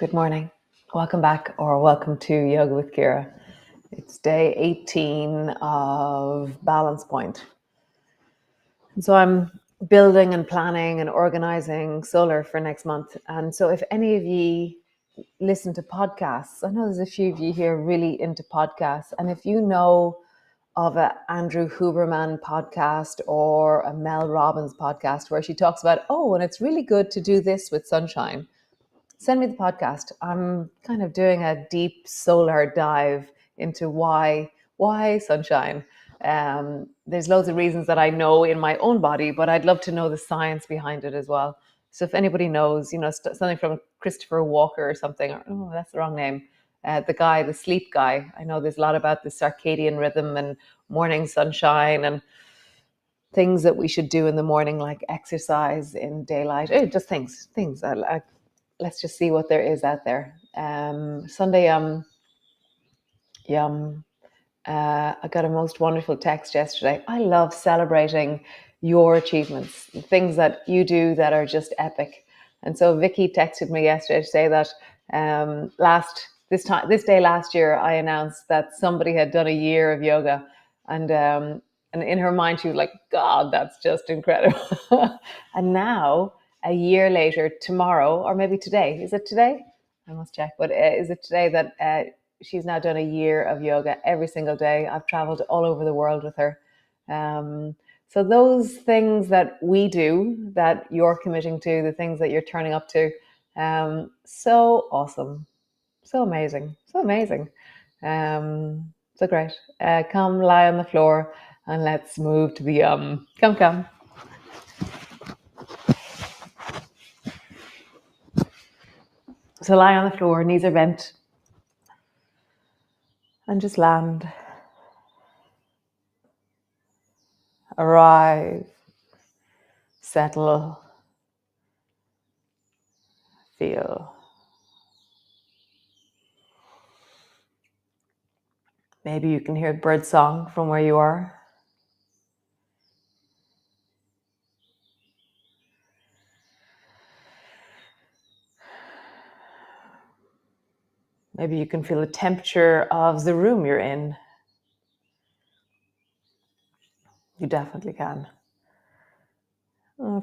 Good morning. Welcome back or welcome to Yoga with Ciara. It's day 18 of Balance Point. And so I'm building and planning and organizing solar for next month. And so if any of you listen to podcasts, I know there's a few of you here really into podcasts. And if you know of a Andrew Huberman podcast or a Mel Robbins podcast where she talks about, and it's really good to do this with sunshine, send me the podcast. I'm kind of doing a deep solar dive into why sunshine. There's loads of reasons that I know in my own body, but I'd love to know the science behind it as well. So if anybody knows, something from Christopher Walker or something, or, that's the wrong name, the sleep guy. I know there's a lot about the circadian rhythm and morning sunshine and things that we should do in the morning, like exercise in daylight. Just things. Let's just see what there is out there. Sunday, I got a most wonderful text yesterday. I love celebrating your achievements, things that you do that are just epic. And so Vicky texted me yesterday to say that this day last year, I announced that somebody had done a year of yoga, and in her mind she was like, God, that's just incredible. And now, a year later, tomorrow, or maybe today, is it today? I must check, but is it today that she's now done a year of yoga every single day? I've traveled all over the world with her. So those things that we do, that you're committing to, the things that you're turning up to, so awesome, so amazing, so amazing. So great. Come lie on the floor and let's move to the Come. So lie on the floor, knees are bent, and just land. Arrive, settle, feel. Maybe you can hear bird song from where you are. Maybe you can feel the temperature of the room you're in. You definitely can.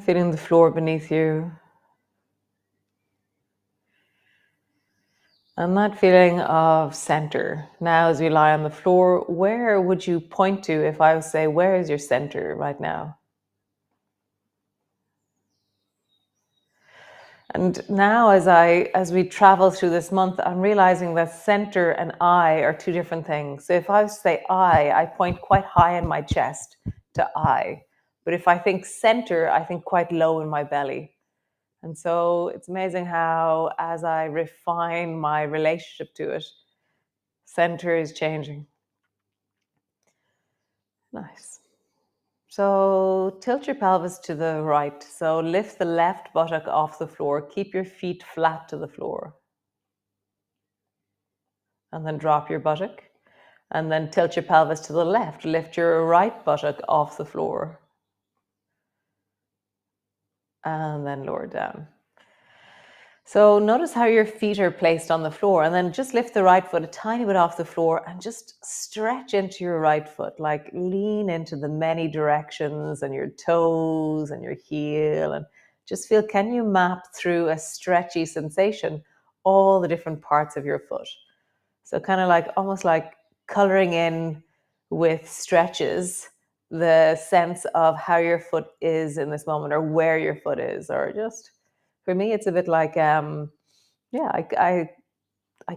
Feeling the floor beneath you. And that feeling of center. Now, as we lie on the floor, where would you point to if I was to say, where is your center right now? And now, as we travel through this month, I'm realizing that center and I are two different things. So if I was to say I point quite high in my chest to I. But if I think center, I think quite low in my belly. And so it's amazing how, as I refine my relationship to it, center is changing. Nice. So tilt your pelvis to the right. So lift the left buttock off the floor. Keep your feet flat to the floor. And then drop your buttock. And then tilt your pelvis to the left. Lift your right buttock off the floor. And then lower down. So notice how your feet are placed on the floor, and then just lift the right foot a tiny bit off the floor and just stretch into your right foot, like lean into the many directions and your toes and your heel, and just feel, can you map through a stretchy sensation all the different parts of your foot? So kind of like, almost like coloring in with stretches the sense of how your foot is in this moment, or where your foot is, or just, for me, it's a bit like, I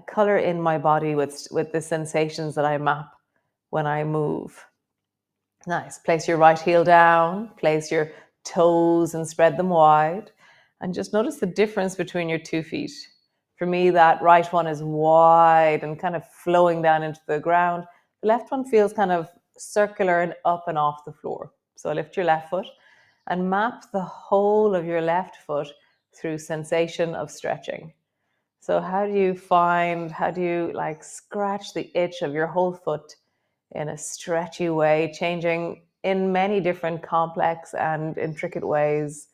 color in my body with the sensations that I map when I move. Nice. Place your right heel down, place your toes and spread them wide, and just notice the difference between your 2 feet. For me, that right one is wide and kind of flowing down into the ground. The left one feels kind of circular and up and off the floor. So lift your left foot and map the whole of your left foot through sensation of stretching. So how do you like scratch the itch of your whole foot in a stretchy way, changing in many different complex and intricate ways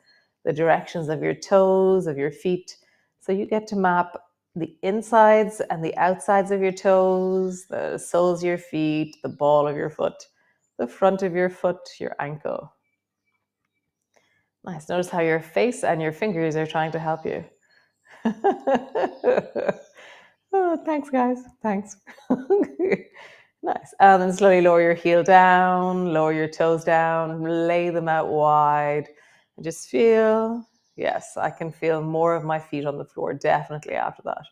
the directions of your toes, of your feet. So you get to map the insides and the outsides of your toes, the soles of your feet, the ball of your foot, the front of your foot, your ankle. Nice. Notice how your face and your fingers are trying to help you. Oh, thanks, guys. Thanks. Nice. And then slowly lower your heel down, lower your toes down, lay them out wide. And just feel, yes, I can feel more of my feet on the floor, definitely after that.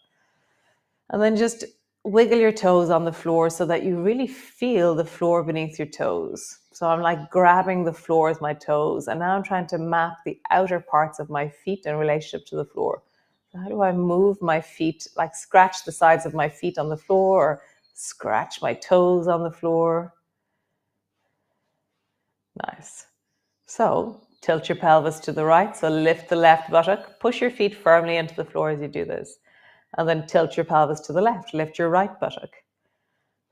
And then just wiggle your toes on the floor so that you really feel the floor beneath your toes. So I'm like grabbing the floor with my toes, and now I'm trying to map the outer parts of my feet in relationship to the floor. So how do I move my feet, like scratch the sides of my feet on the floor, or scratch my toes on the floor? Nice. So tilt your pelvis to the right. So lift the left buttock, push your feet firmly into the floor as you do this. And then tilt your pelvis to the left. Lift your right buttock.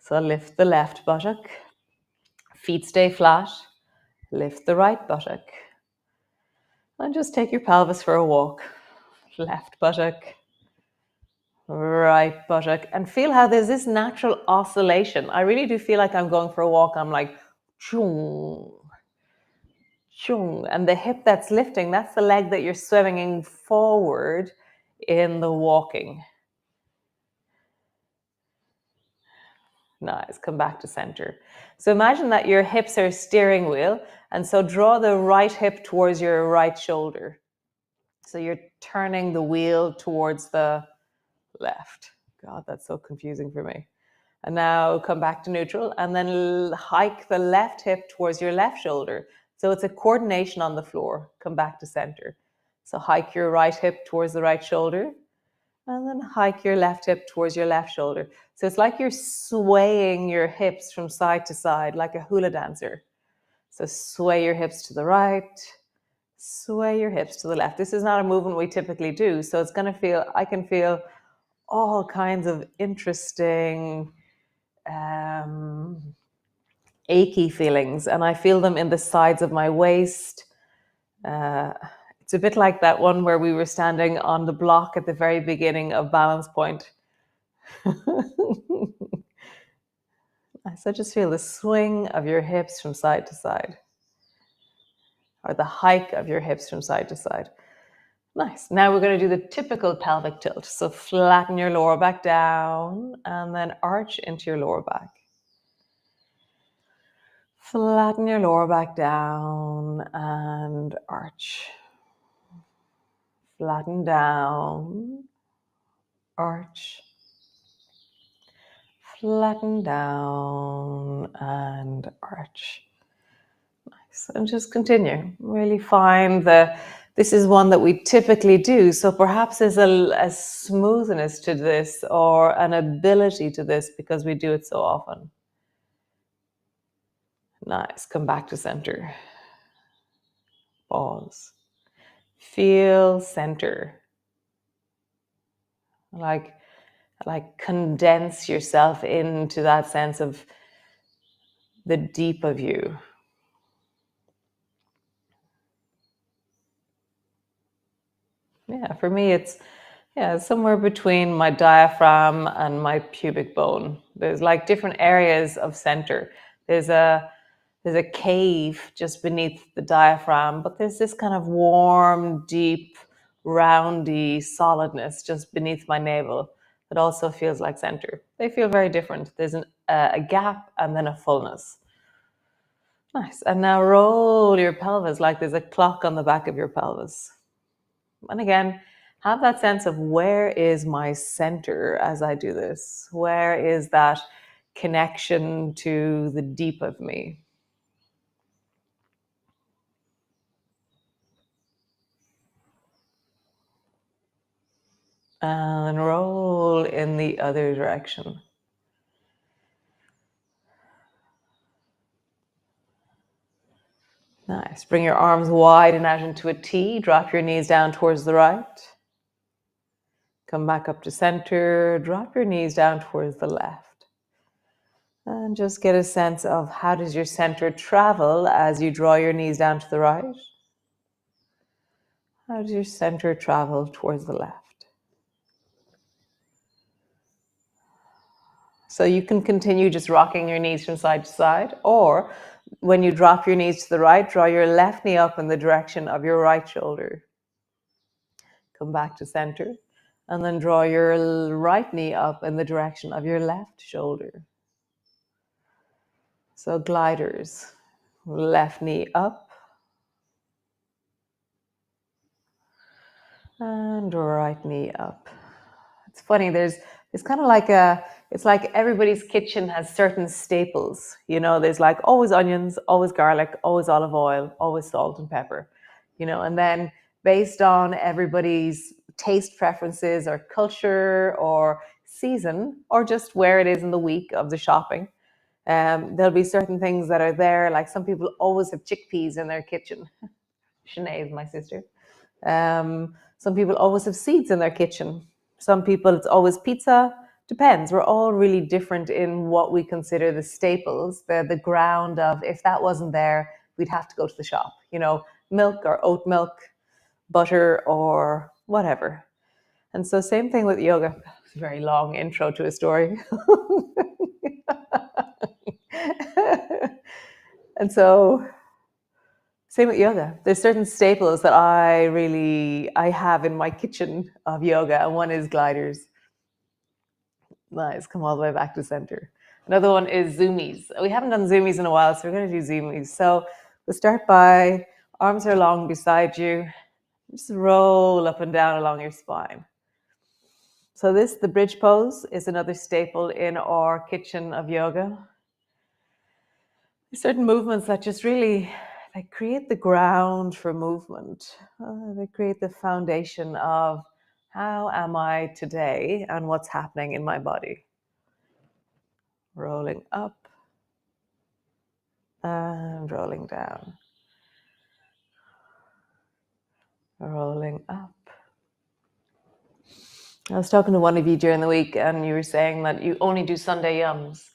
So lift the left buttock. Feet stay flat. Lift the right buttock. And just take your pelvis for a walk. Left buttock. Right buttock. And feel how there's this natural oscillation. I really do feel like I'm going for a walk. I'm like, chung, chung. And the hip that's lifting, that's the leg that you're swinging forward in the walking. Nice. Come back to center. So imagine that your hips are a steering wheel. And so draw the right hip towards your right shoulder. So you're turning the wheel towards the left. God, that's so confusing for me. And now come back to neutral and then hike the left hip towards your left shoulder. So it's a coordination on the floor. Come back to center. So hike your right hip towards the right shoulder and then hike your left hip towards your left shoulder. So it's like you're swaying your hips from side to side like a hula dancer. So sway your hips to the right, sway your hips to the left. This is not a movement we typically do. So it's going to feel, I can feel all kinds of interesting, achy feelings. And I feel them in the sides of my waist. It's a bit like that one where we were standing on the block at the very beginning of Balance Point. So just feel the swing of your hips from side to side, or the hike of your hips from side to side. Nice. Now we're going to do the typical pelvic tilt. So flatten your lower back down and then arch into your lower back. Flatten your lower back down and arch. Flatten down, arch. Flatten down and arch. Nice. And just continue. Really find this is one that we typically do. So perhaps there's a smoothness to this or an ability to this because we do it so often. Nice. Come back to center. Pause. Feel center. Like condense yourself into that sense of the deep of you. Yeah, for me, it's somewhere between my diaphragm and my pubic bone. There's like different areas of center. There's a cave just beneath the diaphragm, but there's this kind of warm, deep, roundy solidness just beneath my navel that also feels like center. They feel very different. There's a gap and then a fullness. Nice. And now roll your pelvis like there's a clock on the back of your pelvis. And again, have that sense of where is my center as I do this? Where is that connection to the deep of me? And roll in the other direction. Nice. Bring your arms wide and out into a T. Drop your knees down towards the right. Come back up to center. Drop your knees down towards the left. And just get a sense of how does your center travel as you draw your knees down to the right? How does your center travel towards the left? So you can continue just rocking your knees from side to side, or when you drop your knees to the right, draw your left knee up in the direction of your right shoulder. Come back to center, and then draw your right knee up in the direction of your left shoulder. So gliders, left knee up and right knee up. It's funny, there's kind of like it's like everybody's kitchen has certain staples. You know, there's like always onions, always garlic, always olive oil, always salt and pepper, you know, and then based on everybody's taste preferences or culture or season or just where it is in the week of the shopping, there'll be certain things that are there. Like some people always have chickpeas in their kitchen. Sinead is my sister. Some people always have seeds in their kitchen. Some people, it's always pizza. Depends. We're all really different in what we consider the staples, the ground of if that wasn't there, we'd have to go to the shop. You know, milk or oat milk, butter or whatever. And so same thing with yoga. It's a very long intro to a story. And so same with yoga. There's certain staples that I have in my kitchen of yoga, and one is gliders. Nice, come all the way back to center. Another one is zoomies. We haven't done zoomies in a while, so we're going to do zoomies. So we'll start by arms are long beside you. Just roll up and down along your spine. So the bridge pose, is another staple in our kitchen of yoga. There's certain movements that just really they create the ground for movement. They create the foundation of how am I today and what's happening in my body. Rolling up and rolling down. Rolling up. I was talking to one of you during the week and you were saying that you only do Sunday yums.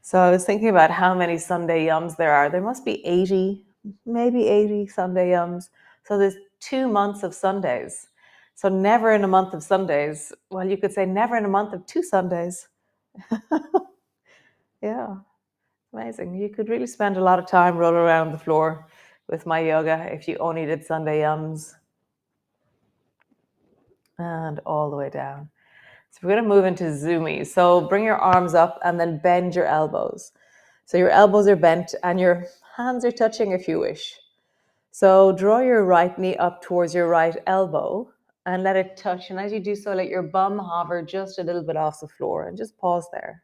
So I was thinking about how many Sunday yums there are. There must be 80, maybe 80 Sunday yums. So there's 2 months of Sundays. So never in a month of Sundays. Well, you could say never in a month of 2 Sundays. Yeah, amazing. You could really spend a lot of time rolling around the floor with my yoga if you only did Sunday yums. And all the way down. So we're going to move into zoomies. So bring your arms up and then bend your elbows. So your elbows are bent and your hands are touching if you wish. So draw your right knee up towards your right elbow and let it touch. And as you do so, let your bum hover just a little bit off the floor and just pause there.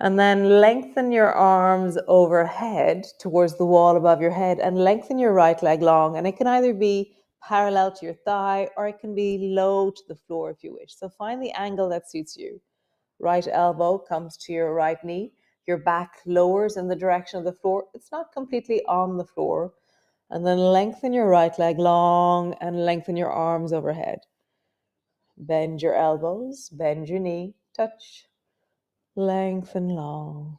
And then lengthen your arms overhead towards the wall above your head and lengthen your right leg long. And it can either be parallel to your thigh or it can be low to the floor if you wish. So find the angle that suits you. Right elbow comes to your right knee. Your back lowers in the direction of the floor. It's not completely on the floor. And then lengthen your right leg long and lengthen your arms overhead. Bend your elbows, bend your knee, touch, lengthen long.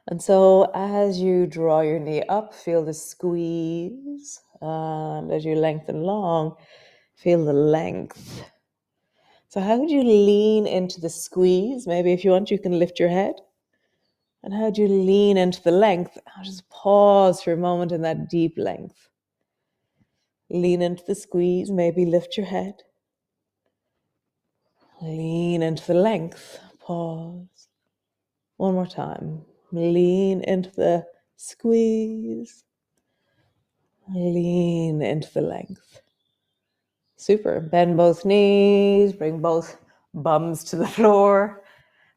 And so as you draw your knee up, feel the squeeze. And as you lengthen long, feel the length. So how would you lean into the squeeze? Maybe if you want, you can lift your head. And how do you lean into the length? I'll just pause for a moment in that deep length. Lean into the squeeze, maybe lift your head. Lean into the length, pause. One more time. Lean into the squeeze. Lean into the length. Super. Bend both knees, bring both bums to the floor.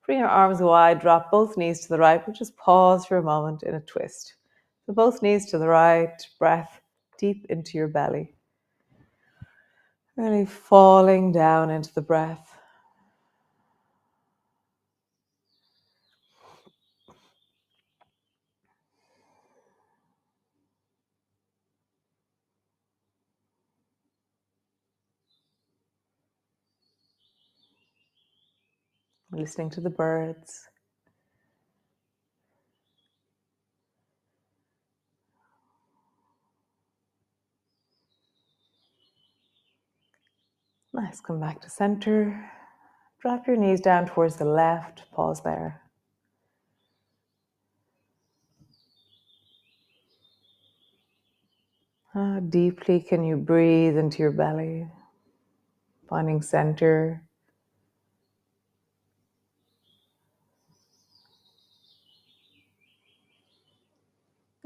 Bring your arms wide, drop both knees to the right, but just pause for a moment in a twist. So both knees to the right, breath deep into your belly. Really falling down into the breath. Listening to the birds. Nice, come back to center. Drop your knees down towards the left. Pause there. How deeply can you breathe into your belly? Finding center.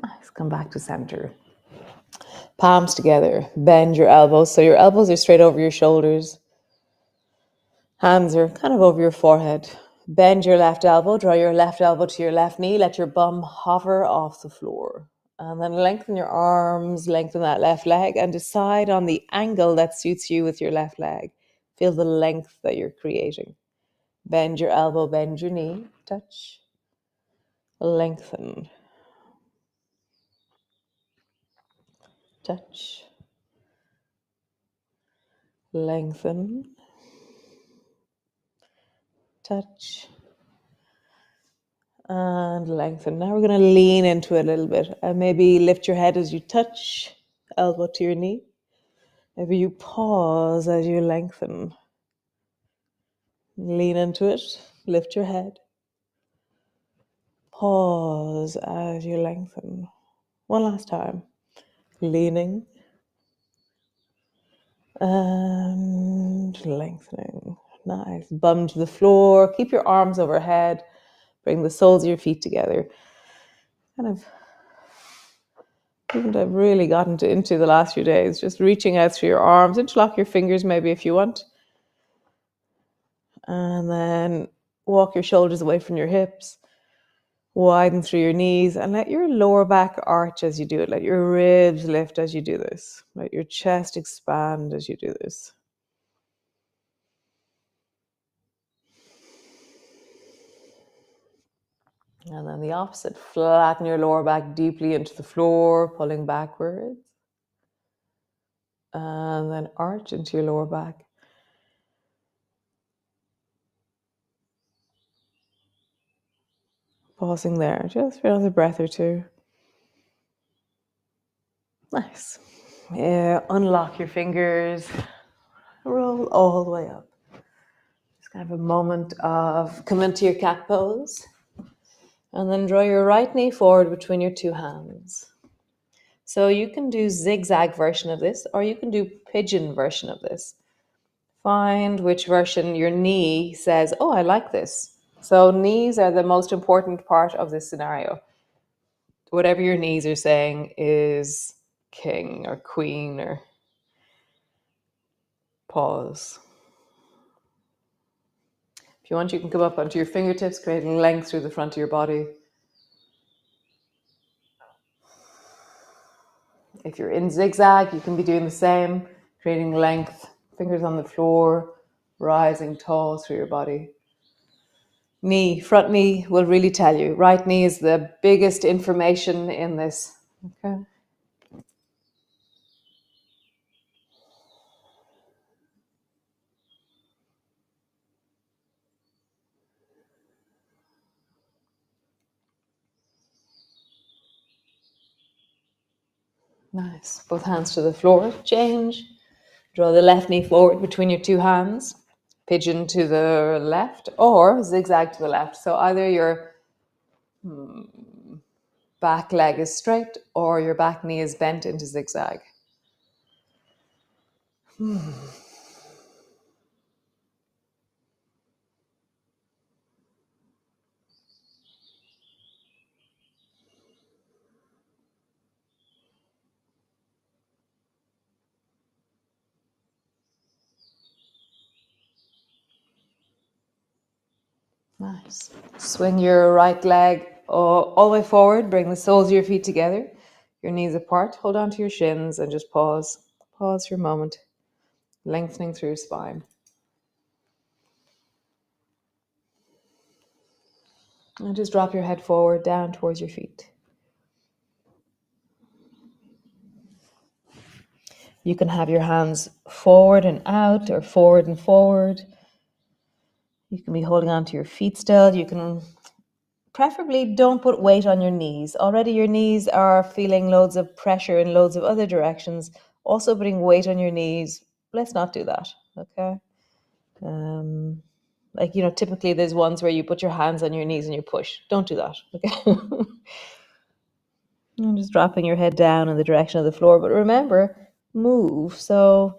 Nice. Come back to center. Palms together. Bend your elbows. So your elbows are straight over your shoulders. Hands are kind of over your forehead. Bend your left elbow. Draw your left elbow to your left knee. Let your bum hover off the floor. And then lengthen your arms, lengthen that left leg, and decide on the angle that suits you with your left leg. Feel the length that you're creating. Bend your elbow, bend your knee. Touch. Lengthen. Touch. Lengthen. Touch. And lengthen. Now we're going to lean into it a little bit and maybe lift your head as you touch, elbow to your knee. Maybe you pause as you lengthen. Lean into it, lift your head. Pause as you lengthen. One last time. Leaning and lengthening. Nice. Bum to the floor. Keep your arms overhead. Bring the soles of your feet together. Kind of, I've really gotten into the last few days, just reaching out through your arms. Interlock your fingers maybe if you want. And then walk your shoulders away from your hips. Widen through your knees and let your lower back arch as you do it. Let your ribs lift as you do this. Let your chest expand as you do this. And then the opposite. Flatten your lower back deeply into the floor, pulling backwards. And then arch into your lower back. Pausing there just for another breath or two. Nice. Yeah, unlock your fingers. Roll all the way up. Just kind of a moment of come into your cat pose. And then draw your right knee forward between your two hands. So you can do zigzag version of this, or you can do pigeon version of this. Find which version your knee says, oh, I like this. So knees are the most important part of this scenario. Whatever your knees are saying is king or queen or pause. If you want, you can come up onto your fingertips, creating length through the front of your body. If you're in zigzag, you can be doing the same, creating length, fingers on the floor, rising tall through your body. Knee, front knee will really tell you. Right knee is the biggest information in this. Okay. Nice. Both hands to the floor. Change. Draw the left knee forward between your two hands. Pigeon to the left or zigzag to the left. So either your back leg is straight or your back knee is bent into zigzag. Nice. Swing your right leg all the way forward. Bring the soles of your feet together. Your knees apart. Hold on to your shins and just pause. Pause for a moment. Lengthening through your spine. And just drop your head forward, down towards your feet. You can have your hands forward and out or forward and forward. You can be holding on to your feet still. You can preferably don't put weight on your knees. Already your knees are feeling loads of pressure in loads of other directions. Also putting weight on your knees. Let's not do that, okay? Like, typically there's ones where you put your hands on your knees and you push. Don't do that. Okay. And just dropping your head down in the direction of the floor. But remember, move. So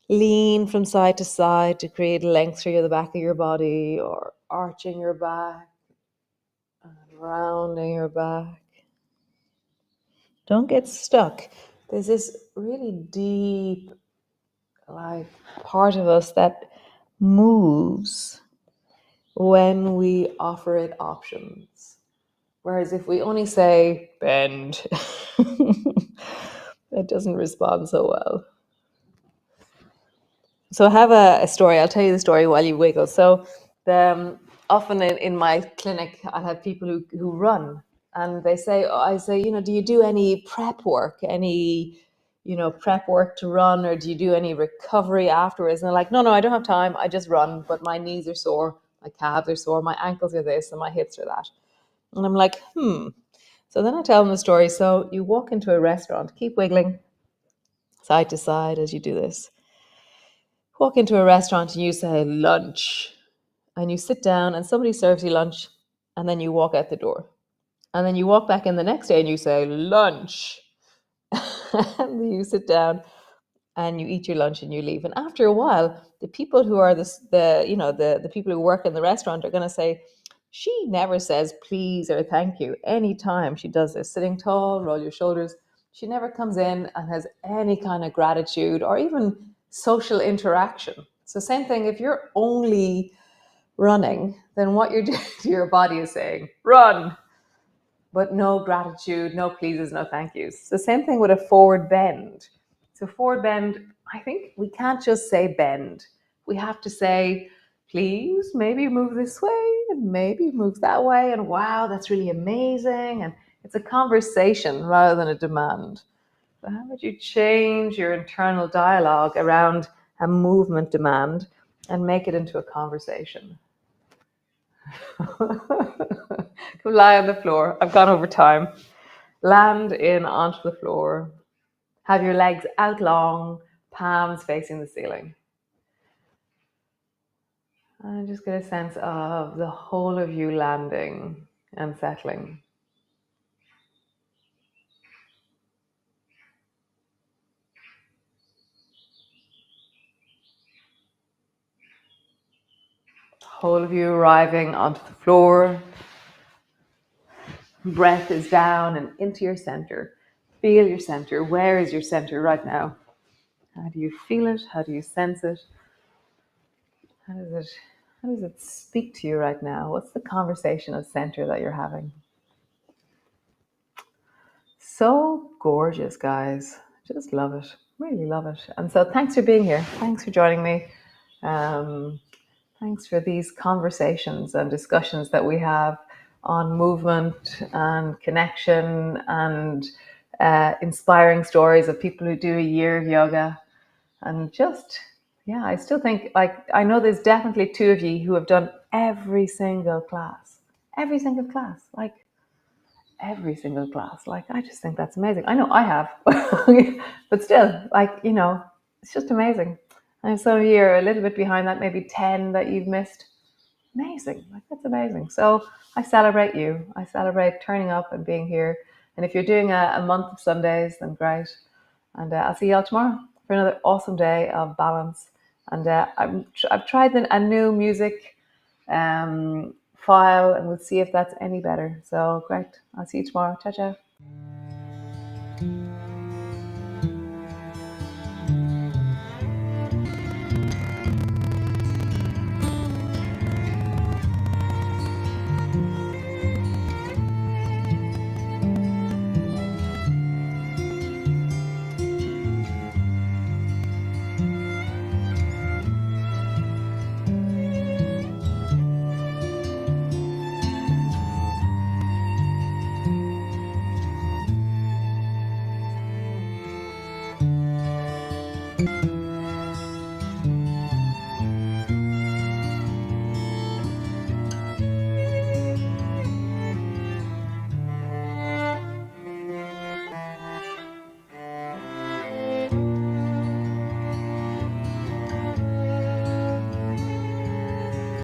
lean from side to side to create length through the back of your body, or arching your back and rounding your back. Don't get stuck. There's this really deep, like, part of us that moves when we offer it options. Whereas if we only say bend, it doesn't respond so well. So I have a story. I'll tell you the story while you wiggle. So often in my clinic, I'll have people who run, and I say, do you do any prep work, prep work to run, or do you do any recovery afterwards? And they're like, no, I don't have time. I just run, but my knees are sore, my calves are sore, my ankles are this, and my hips are that. And I'm like, So then I tell them the story. So you walk into a restaurant, keep wiggling side to side as you do this. Walk into a restaurant and you say lunch, and you sit down and somebody serves you lunch, and then you walk out the door, and then you walk back in the next day and you say lunch, and you sit down and you eat your lunch and you leave. And after a while, the people who are the people who work in the restaurant are going to say, she never says please or thank you anytime she does this. Sitting tall, roll your shoulders. She never comes in and has any kind of gratitude or even social interaction. So same thing, if you're only running, then what you're doing to your body is saying, run, but no gratitude, no pleases, no thank yous. It's the same thing with a forward bend. So forward bend, I think we can't just say bend. We have to say, please, maybe move this way and maybe move that way. And wow, that's really amazing. And it's a conversation rather than a demand. So how would you change your internal dialogue around a movement demand and make it into a conversation? Come lie on the floor. I've gone over time. Land in onto the floor. Have your legs out long, palms facing the ceiling. And just get a sense of the whole of you landing and settling. Whole of you arriving onto the floor. Breath is down and into your center. Feel your center. Where is your center right now? How do you feel it? How do you sense it? How does it speak to you right now? What's the conversation of center that you're having? So gorgeous, guys. Just love it. Really love it. And so thanks for being here. Thanks for joining me. Thanks for these conversations and discussions that we have on movement and connection and inspiring stories of people who do a year of yoga. And just, yeah, I still think, I know there's definitely two of you who have done every single class. Every single class. Every single class. I just think that's amazing. I know I have, but still, it's just amazing. And some of you are a little bit behind that, maybe 10 that you've missed. Amazing. That's amazing. So I celebrate you. I celebrate turning up and being here. And if you're doing a month of Sundays, then great. And I'll see you all tomorrow for another awesome day of balance. And I've tried a new music file, and we'll see if that's any better. So great. I'll see you tomorrow. Ciao, ciao.